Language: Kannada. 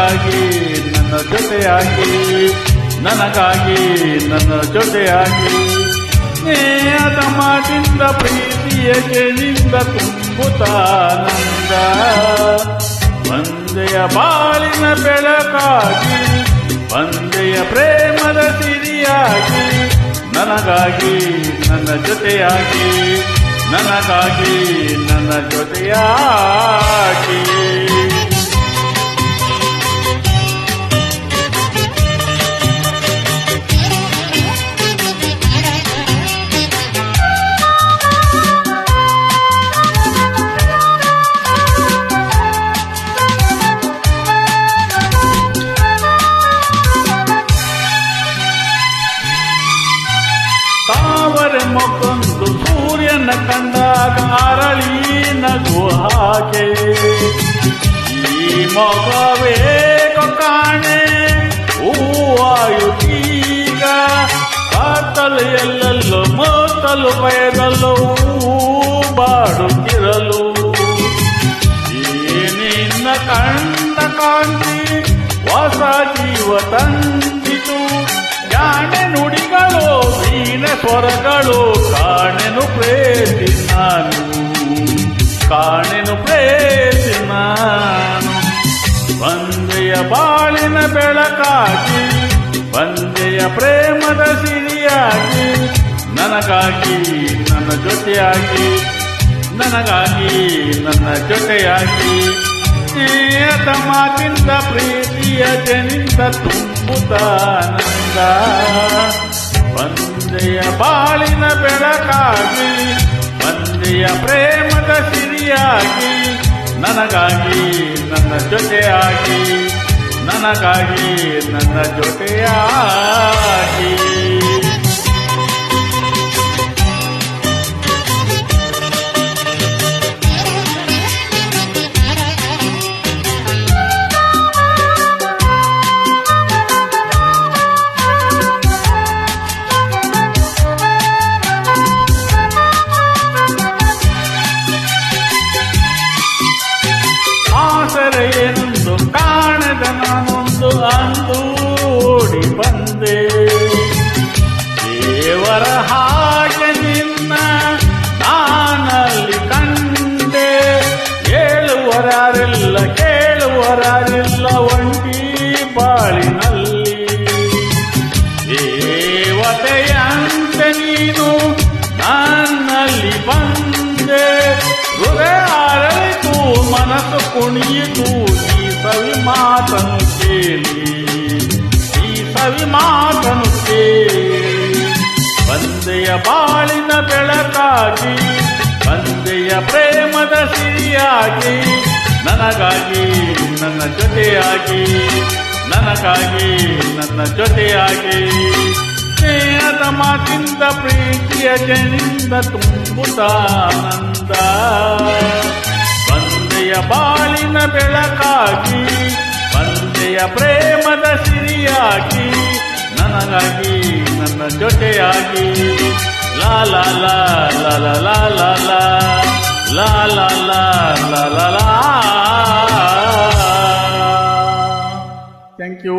ನನಗಾಗಿ ನನ್ನ ಜೊತೆಯಾಗಿ, ನನಗಾಗಿ ನನ್ನ ಜೊತೆಯಾಗಿ, ಸ್ನೇಹದ ಮಾತಿಂದ ಪ್ರೀತಿಯ ಕೆಳಿಂದ ತುಂಬುತ್ತಾನಂದ. ಒಂದೆಯ ಬಾಳಿನ ಬೆಳಕಾಗಿ, ಒಂದೆಯ ಪ್ರೇಮದ ಸಿರಿಯಾಗಿ, ನನಗಾಗಿ ನನ್ನ ಜೊತೆಯಾಗಿ, ನನಗಾಗಿ ನನ್ನ ಜೊತೆಯಾಗಿ. ತಾವರೆ ಮೊಕ್ಕೊಂದು ಸೂರ್ಯನ ಕಂಡಾಗ ಅರಳಿ ನಗು ಹಾಗೆ, ಈ ಮೊಗವೇ ಕಾಣೆ ಹೂವಾಯುತ್ತೀಗ. ಕಾತಲು ಎಲ್ಲೆಲ್ಲೋ ಮೊತ್ತಲು ಭಯದಲ್ಲೂ ಬಾಡುತ್ತಿರಲು, ಈ ನಿನ್ನ ಕಂಡ ಕಾಂತಿ ಹೊಸ ಜೀವ ತಂದಿತು. ಜಾಣೆ ನುಡಿಗಳು ವೀಣೆ ಸ್ವರಗಳು, ಕಾಣೆನು ಪ್ರೇತಿ ನಾನು, ಕಾಣೆನು ಪ್ರೇತಿ ನಾನು. ಒಂದೆಯ ಬಾಳಿನ ಬೆಳಕಾಗಿ, ಒಂದೆಯ ಪ್ರೇಮದ ಸಿರಿಯಾಗಿ, ನನಗಾಗಿ ನನ್ನ ಜೊತೆಯಾಗಿ, ನನಗಾಗಿ ನನ್ನ ಜೊತೆಯಾಗಿ. ಸ್ನೇಹದ ಮಾತಿಂದ ಪ್ರೀತಿಯ ಜನಿಂದ ತುಂಬುತ್ತಾನಂದ. ಒಂದೆಯ ಬಾಳಿನ ಬೆಳಕಾಗಿ, ಒಂದೆಯ ಪ್ರೇಮದ ಸಿರಿಯಾಗಿ, ನನಗಾಗಿ ನನ್ನ ಜೊತೆಯಾಗಿ, ನನಗಾಗಿ ನನ್ನ ಜೊತೆಯಾಗಿ. ಆಸರೆಯೆಂದು ಕಾಣದ ನಾನೊಂದು ಅಂದು ಓಡಿ ಬಂದೆ. ದೇವರ ಹಾಗೆ ನಿನ್ನ ನಾನಲ್ಲಿ ಕಂಡೆ. ಹೇಳುವರಾರಿಲ್ಲ ಕೇಳುವರಾರಿಲ್ಲ ಒಂಟಿ ಬಾಳಿನಲ್ಲಿ. ದೇವತೆಯಂತೆ ನೀನು ನನ್ನಲ್ಲಿ ಬಂದೆ. ಹೃದಯ ಅರಳಿತು ಮನಸ್ಸು ಕುಣಿಯಿತು ಈ ಸವಿ ಮಾತನು ಕೇಳಿ, ಈ ಸವಿ ಮಾತನು ಕೇಳಿ. ಒಂದೆಯ ಬಾಳಿನ ಬೆಳಕಾಗಿ, ಒಂದೆಯ ಪ್ರೇಮದ ಸಿರಿಯಾಗಿ, ನನಗಾಗಿ ನನ್ನ ಜೊತೆಯಾಗಿ, ನನಗಾಗಿ ನನ್ನ ಜೊತೆಯಾಗಿ. ಸ್ನೇಹದ ಮಾತಿಂದ ಪ್ರೀತಿಯ ಜನಿಂದ ತುಂಬುತ್ತಾನಂದ. ಒಂದೆಯ ಬಾಳಿನ ಬೆಳಕಾಗಿ, ಒಂದೆಯ ಪ್ರೇಮದ ಸಿರಿಯಾಗಿ, ನನಗಾಗಿ ನನ್ನ ಜೊತೆಯಾಗಿ. ಲಾ ಲಾ ಲಾ ಲಾ ಲಾ ಲಾ ಲಾ ಲಾ ಲಾ ಲಾ ಲಾ ಲಾ ಲಾ ಲಾ. Thank you.